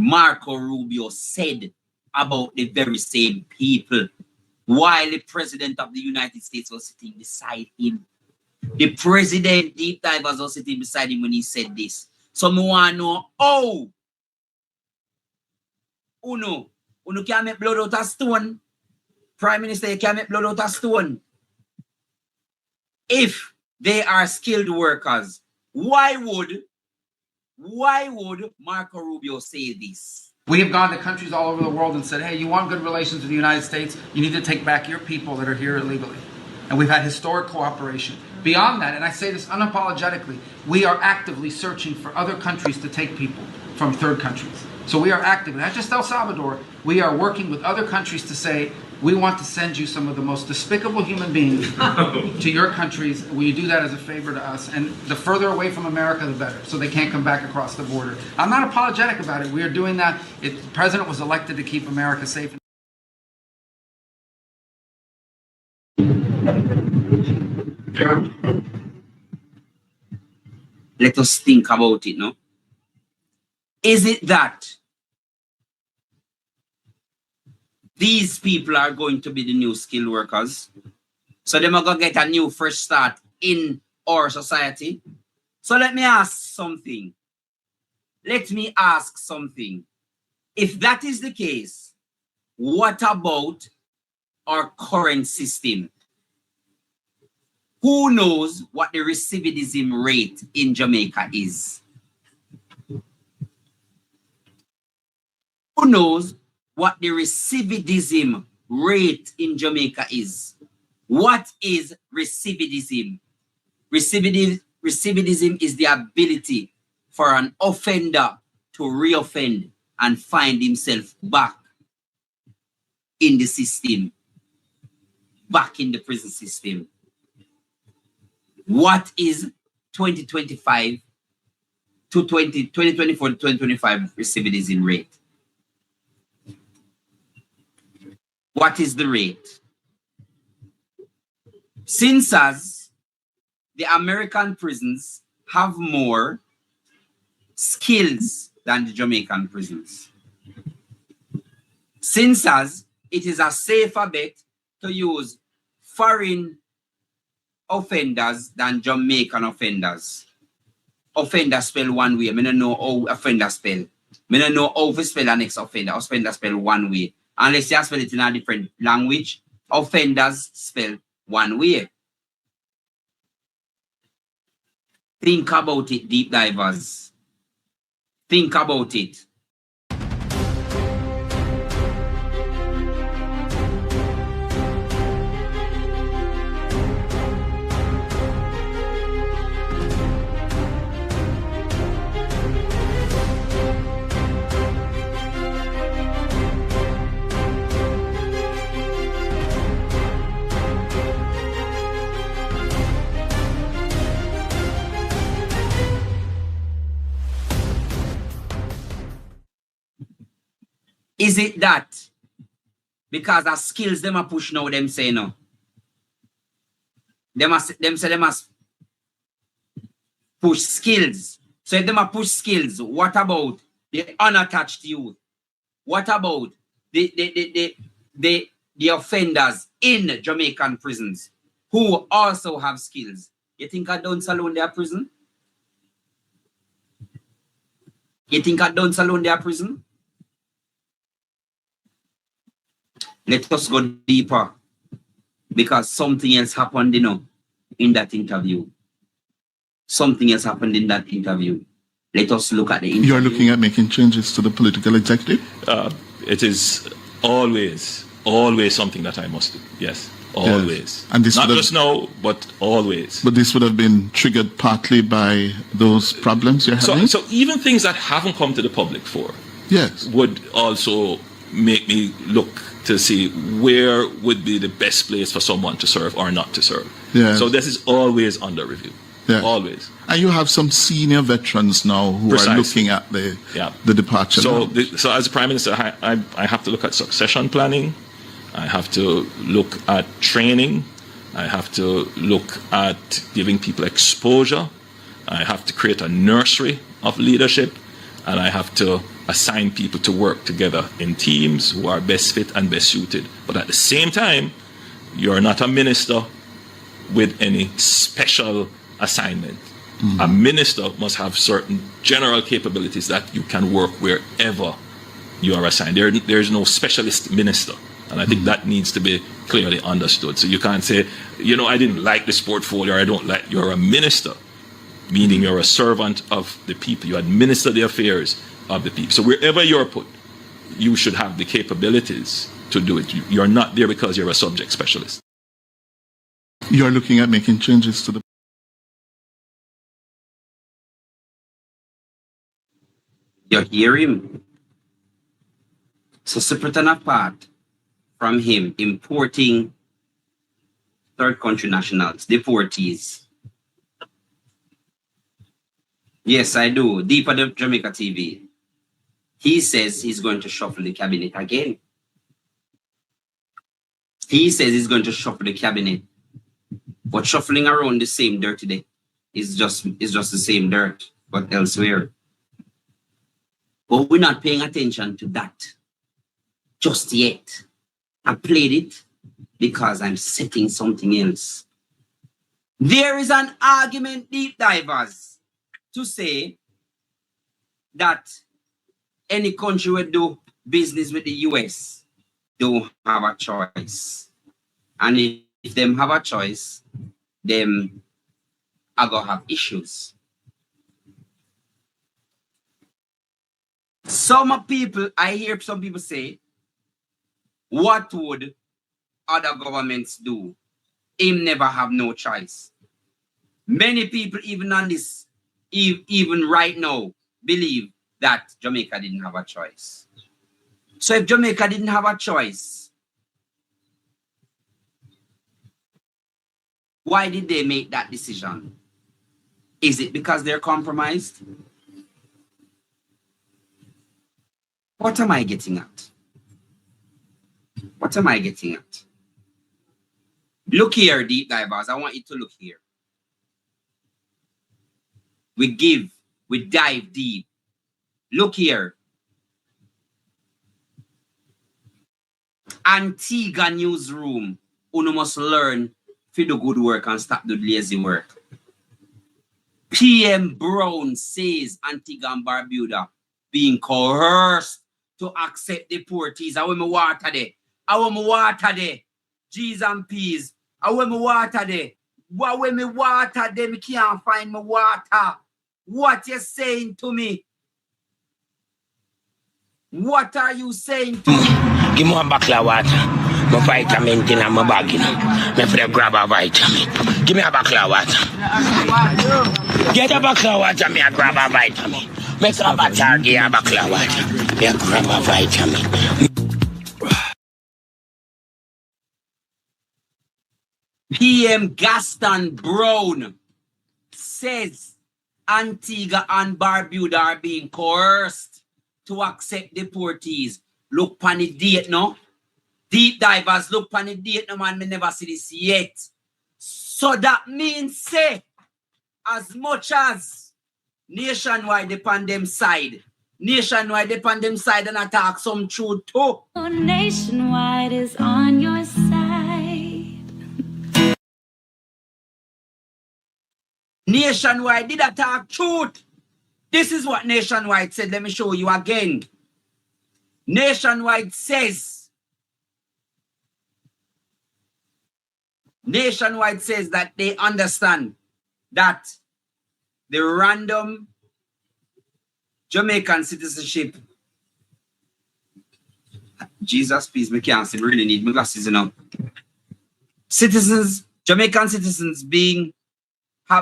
Marco Rubio said about the very same people while the President of the United States was sitting beside him. The President, deep divers, was sitting beside him when he said this. So I want to know how Uno can make blood out of stone. Prime Minister, you can make blood out of stone. If they are skilled workers, why would Marco Rubio say this? We have gone to countries all over the world and said, hey, you want good relations with the United States, you need to take back your people that are here illegally. And we've had historic cooperation. Beyond that, and I say this unapologetically, we are actively searching for other countries to take people from third countries. So we are active, not just El Salvador, we are working with other countries to say, we want to send you some of the most despicable human beings to your countries. Will you do that as a favor to us? And the further away from America, the better, so they can't come back across the border. I'm not apologetic about it. We are doing that. The president was elected to keep America safe. Let us think about it, no? Is it that these people are going to be the new skilled workers? So they're going to get a new fresh start in our society? So let me ask something. If that is the case, what about our current system? Who knows what the recidivism rate in Jamaica is? Who knows what the recidivism rate in Jamaica is? What is recidivism? Recidivism is the ability for an offender to reoffend and find himself back in the system, back in the prison system. What is 2024 to 2025 recidivism rate? What is the rate? Since as the American prisons have more skills than the Jamaican prisons. Since as it is a safer bet to use foreign offenders than Jamaican offenders. Offender spell one way. I don't know how offender spell. I don't know how to spell an next offender. Offender spell one way. Unless you spell it in a different language, offenders spell one way. Think about it, deep divers. Think about it. Is it that because of skills them are push now, them say no? Them say they must push skills. So if them are push skills, what about the unattached youth? What about the offenders in Jamaican prisons who also have skills? You think I don't salon their prison? You think I don't salon their prison? Let us go deeper, because something else happened, in that interview. Something else happened in that interview. Let us look at the interview. You're looking at making changes to the political executive? It is always something that I must do. Yes, always. Yes. And this not just now, but always. But this would have been triggered partly by those problems you're having? So even things that haven't come to the public for, yes, would also make me look to see where would be the best place for someone to serve or not to serve. Yes. So this is always under review. Yes. Always. And you have some senior veterans now who Precisely. are looking at the departure. So as a Prime Minister, I have to look at succession planning. I have to look at training. I have to look at giving people exposure. I have to create a nursery of leadership. And I have to assign people to work together in teams who are best fit and best suited. But at the same time, you're not a minister with any special assignment. A minister must have certain general capabilities that you can work wherever you are assigned. There's no specialist minister. And I think that needs to be clearly understood. So you can't say, I didn't like this portfolio, or I don't like, you're a minister, meaning you're a servant of the people. You administer the affairs of the people. So wherever you're put, you should have the capabilities to do it. You're not there because you're a subject specialist. You're looking at making changes to the... You hear him? So separate and apart from him importing third country nationals, deportees. Yes, I do. Deeper the Jamaica TV. He says he's going to shuffle the cabinet again. He says he's going to shuffle the cabinet. But shuffling around the same dirt today is just the same dirt, but elsewhere. But we're not paying attention to that just yet. I played it because I'm setting something else. There is an argument, deep divers, to say that any country will do business with the US don't have a choice. And if them have a choice, them are going to have issues. I hear some people say, what would other governments do? Him never have no choice. Many people, even on this, even right now, believe that Jamaica didn't have a choice. So if Jamaica didn't have a choice, why did they make that decision? Is it because they're compromised? What am I getting at? What am I getting at? Look here, deep divers. I want you to look here. We dive deep. Look here. Antigua newsroom. You must learn to do good work and stop the lazy work. PM Browne says Antigua and Barbuda being coerced to accept deportees. I want my water there. I want my water there. G's and P's. I want my water there. What when my water there? Me can't find my water. What you saying to me? What are you saying to me? Give me one bottle of water. My vitamin in my bag. Me for the grab a vitamin. Give me a bottle of water. Get a bottle of water. Me a grab a vitamin. Make a bottle. Give a bottle of water. Me a grab a vitamin. PM Gaston Browne says Antigua and Barbuda are being coerced to accept deportees. Look on the date now. Deep divers, look on the date now, man. Me never see this yet. So that means, say, as much as nationwide depend them side, nationwide depend them side and attack some truth too. Nationwide is on your side. Nationwide did attack truth. This is what Nationwide said. Let me show you again. Nationwide says that they understand that the random Jamaican citizenship. Jesus, please, me can't see. Really need my glasses, Jamaican citizens being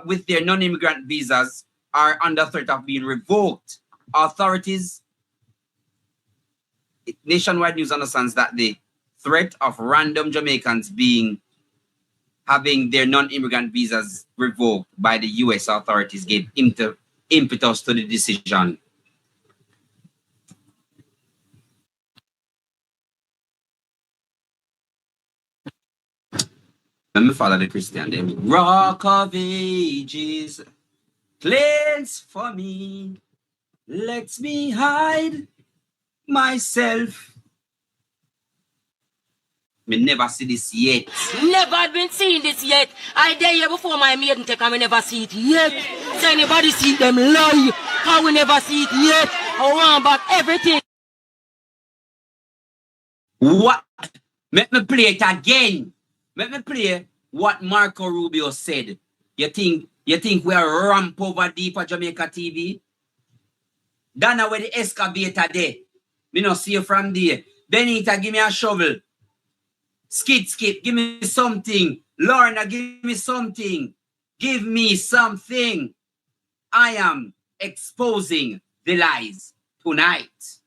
with their non-immigrant visas are under threat of being revoked. Authorities, Nationwide News understands that the threat of random Jamaicans having their non-immigrant visas revoked by the US authorities gave impetus to the decision. Let me follow the Christian name. Rock of Ages, cleanse for me, let me hide myself. Me never see this yet. Never had been seeing this yet. I dare you before my maiden take and we never see it yet. So anybody see them lie? How we never see it yet? I want back everything. What? Let me play it again. Let me play what Marco Rubio said. You think we are ramp over deep at Jamaica TV? Dana where the excavator there. Me no see you from there. Benita, give me a shovel. Skip, give me something. Lorna, give me something. Give me something. I am exposing the lies tonight.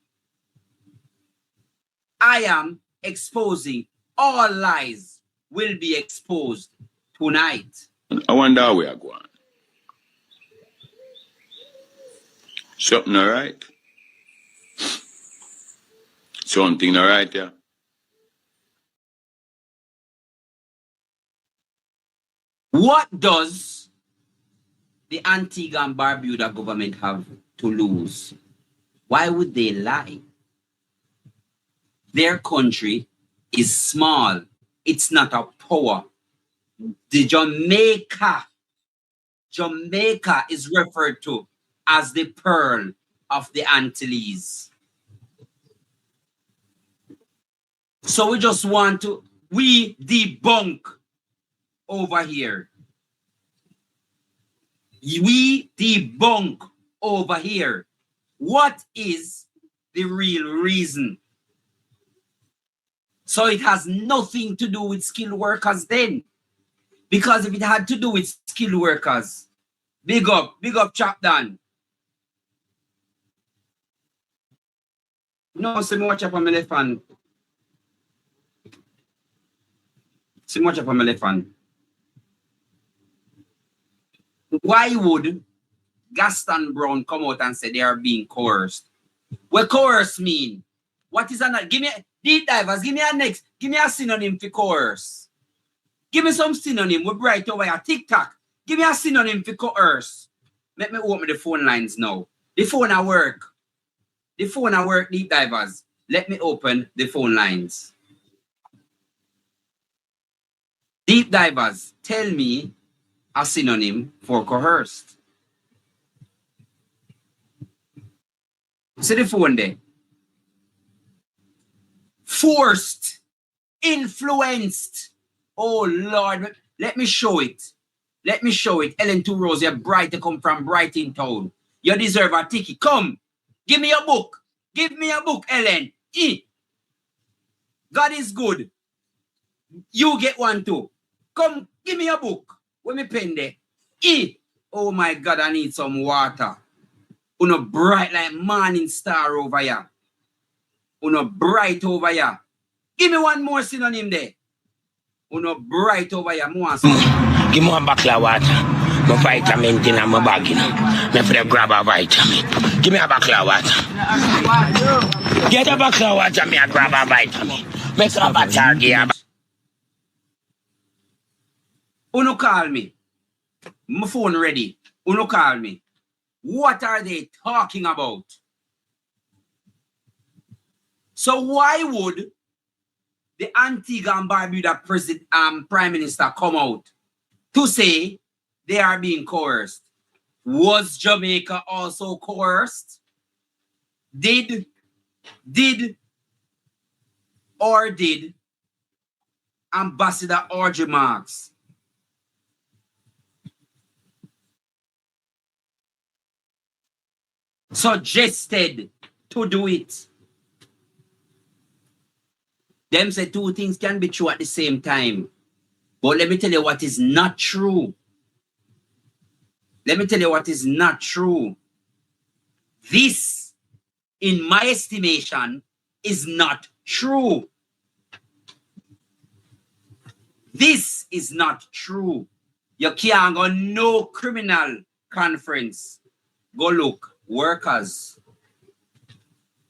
I am exposing all lies will be exposed tonight. I wonder how we are going. Something all right? Something all right, yeah? What does the Antigua and Barbuda government have to lose? Why would they lie? Their country is small. It's not a power. The Jamaica is referred to as the Pearl of the Antilles. So we just want to, we debunk over here. We debunk over here. What is the real reason? So it has nothing to do with skilled workers then. Because if it had to do with skilled workers, big up Chap Dan. No, see me watch up on my left hand. See me watch up on my left hand. Why would Gaston Browne come out and say they are being coerced? What coerce mean? What is that? Give me deep divers, give me a synonym for coerce. Give me some synonym. We're bright over here. TikTok. Give me a synonym for coerce. Let me open the phone lines now. The phone at work. The phone at work, deep divers. Let me open the phone lines. Deep divers, tell me a synonym for coerced. See the phone there. Forced. Influenced. Oh Lord, let me show it. Let me show it. Ellen Two Rose, you're bright to come from Brighton Town. You deserve a ticket. Come, give me a book. Give me a book, Ellen. God is good. You get one too. Come, give me a book. Where me pen there? Oh my God, I need some water. Uno bright like morning star over here. Uno bright over here. Give me one more synonym there. Uno bright over here. Give me one bottle of water. My vitamin in my bag. Me for the grab a vitamin. Give me a bottle of water. Get a bottle of water, me a grab a vitamin. Make some butter give. Uno call me. My phone ready. Uno call me. What are they talking about? So why would the Antigua and Barbuda Prime Minister come out to say they are being coerced? Was Jamaica also coerced? Did Ambassador Orgy Marks suggested to do it? Them say two things can be true at the same time. But let me tell you what is not true. Let me tell you what is not true. This, in my estimation, is not true. This is not true. You can't go no criminal conference. Go look, workers.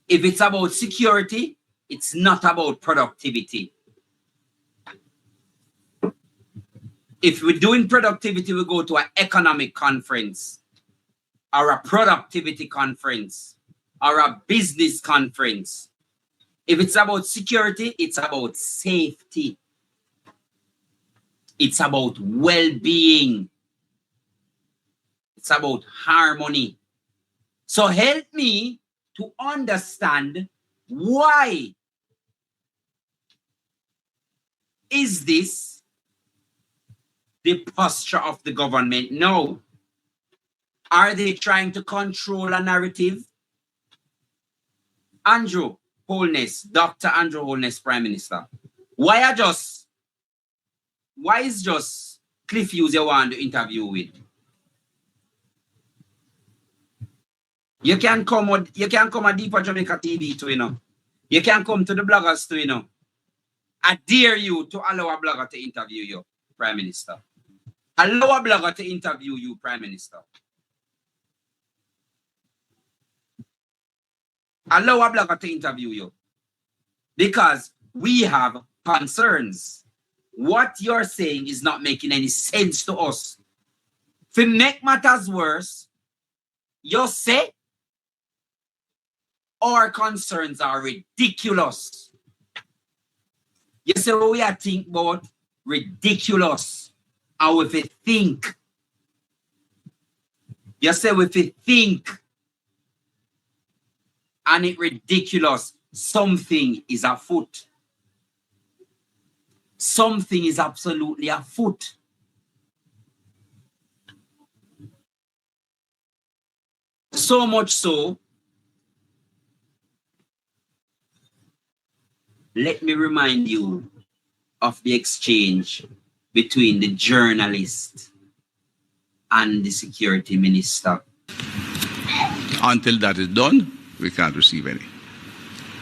If it's about security, it's not about productivity. If we're doing productivity, we go to an economic conference or a productivity conference. or a business conference. If it's about security, it's about safety. It's about well-being. It's about harmony. So help me to understand why is this the posture of the government now? Are they trying to control a narrative? Andrew Holness, Dr. Andrew Holness, Prime Minister. Why is just Cliff Hughes you want to interview with? You can come a Deeper Jamaica TV too, you know. You can come to the bloggers too, you know. I dare you to allow a blogger to interview you, Prime Minister. Allow a blogger to interview you, Prime Minister. Allow a blogger to interview you. Because we have concerns. What you're saying is not making any sense to us. To make matters worse, you say our concerns are ridiculous. You say what we are thinking about ridiculous. And if you think, you say if you think and it ridiculous, something is afoot. Something is absolutely afoot. So much so, let me remind you of the exchange between the journalist and the security minister. Until that is done, we can't receive any.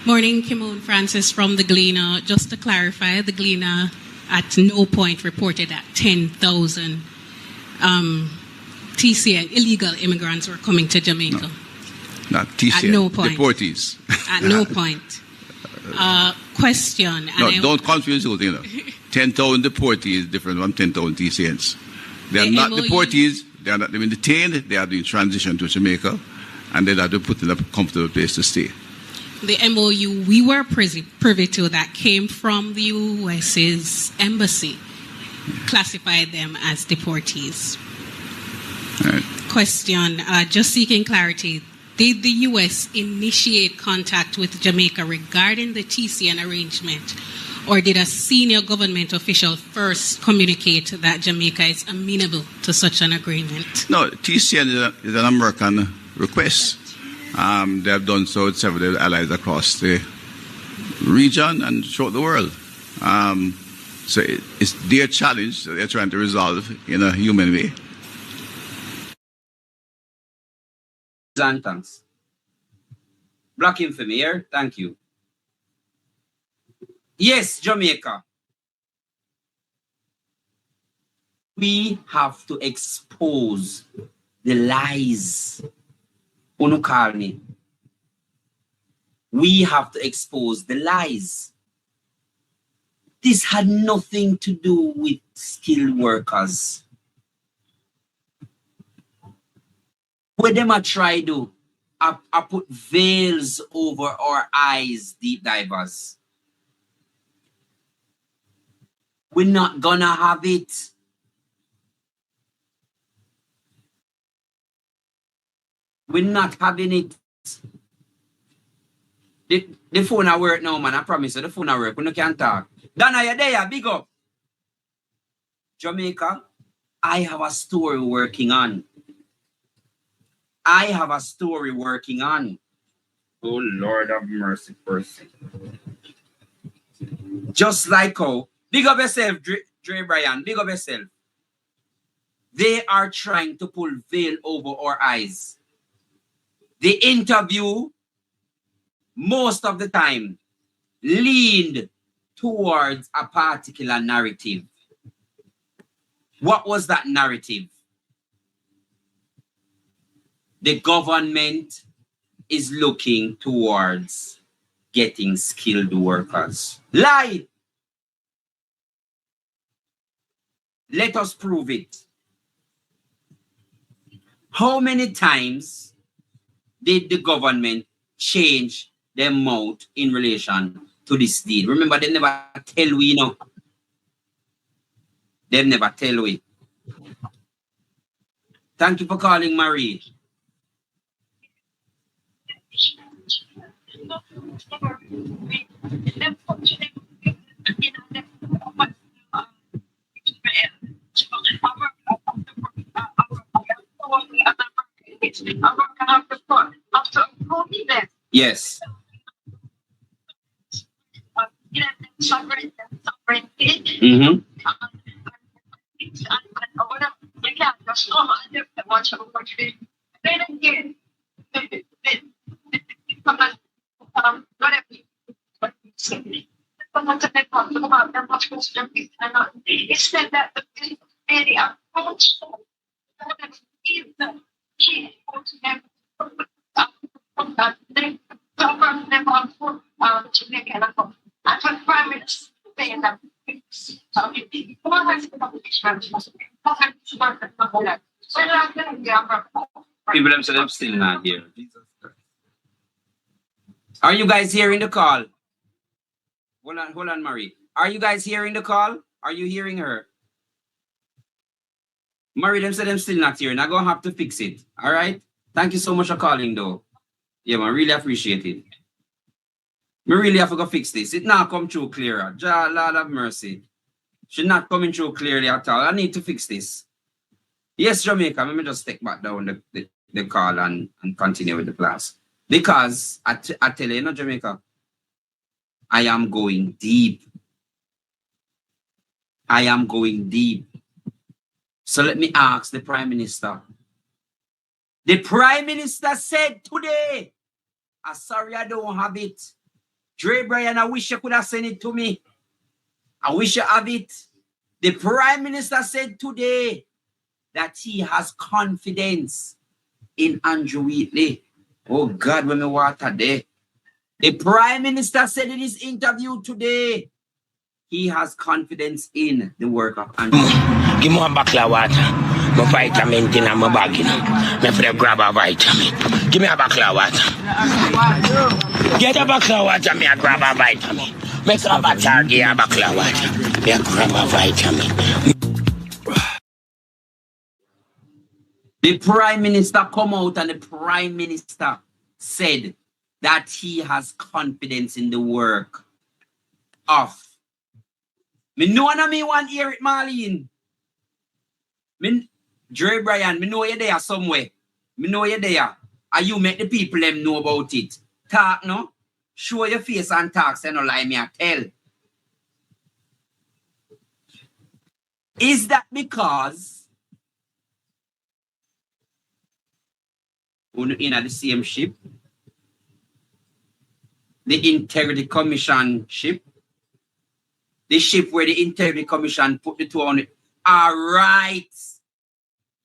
Morning, Kimon Francis from the Gleaner. Just to clarify, the Gleaner at no point reported that 10,000 TCN illegal immigrants were coming to Jamaica. No, not TCN. At no point. Deportees. At no point. Question. No, don't confuse those, you know. 10,000 deportees is different from 10,000 TCNs. They are not deportees. They are not being detained. They are doing transition to Jamaica, and they are to put in a comfortable place to stay. The MOU we were privy to that came from the US's embassy classified them as deportees. Right. Question, just seeking clarity. Did the US initiate contact with Jamaica regarding the TCN arrangement, or did a senior government official first communicate that Jamaica is amenable to such an agreement? No, TCN is an American request. They have done so with several allies across the region and throughout the world. So it's their challenge that they're trying to resolve in a human way. Thanks. Block him for me here. Thank you. Yes, Jamaica. We have to expose the lies. Unu call me. We have to expose the lies. This had nothing to do with skilled workers. What them a try do, I put veils over our eyes, deep divers. We're not gonna have it. We're not having it. The phone I work now, man. I promise you, the phone I work. We no can talk. Dana, you there? Big up. Jamaica, I have a story working on. I have a story working on. Oh, Lord have mercy, mercy. Just like how, big up yourself, Dre Brian, big up yourself. They are trying to pull veil over our eyes. The interview, most of the time, leaned towards a particular narrative. What was that narrative? The government is looking towards getting skilled workers. Lie! Let us prove it. How many times did the government change their mouth in relation to this deed. Remember, they never tell we, They never tell we. Thank you for calling, Marie. Yes. Mm-hmm. People themselves still not here. Are you guys hearing the call? Hold on, Marie. Are you guys hearing the call? Are you hearing her? Marie, them said them still not here, and I'm gonna have to fix it. All right? Thank you so much for calling, though. Yeah, man, really appreciate it. We really have to go fix this. It not come through clearer. Jah, Lord have mercy. She's not coming through clearly at all. I need to fix this. Yes, Jamaica, let me just take back down the call and continue with the class. Because I tell you, Jamaica, I am going deep. I am going deep. So let me ask the Prime Minister. The Prime Minister said today, I'm sorry I don't have it. Dre Bryan, I wish you could have sent it to me. I wish you have it. The Prime Minister said today that he has confidence in Andrew Wheatley. Oh God, when me water there. The Prime Minister said in his interview today, he has confidence in the work of Andrew. Give me one bottle of water. My vitamin in my bag. Me for grab a vitamin. Give me a bottle of water. Get a bottle of water, me a grab a vitamin. Make a bottle, give a bottle of water. Me a grab a vitamin. The Prime Minister come out and the Prime Minister said that he has confidence in the work of. Me know na me want hear it, Marlene. Dre Bryan, me know you there somewhere. Me know you there. And you make the people them know about it. Talk, no? Show your face and talk, say no lie me a tell. Is that because we're in the same ship? The Integrity Commission ship? The ship where the Integrity Commission put the two on it. All right.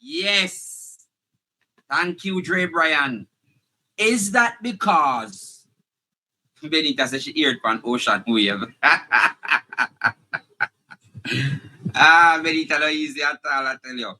Yes. Thank you, Dre Bryan. Is that because Benita said she heard from Ocean Wave? Benita, no easy at all, I tell you.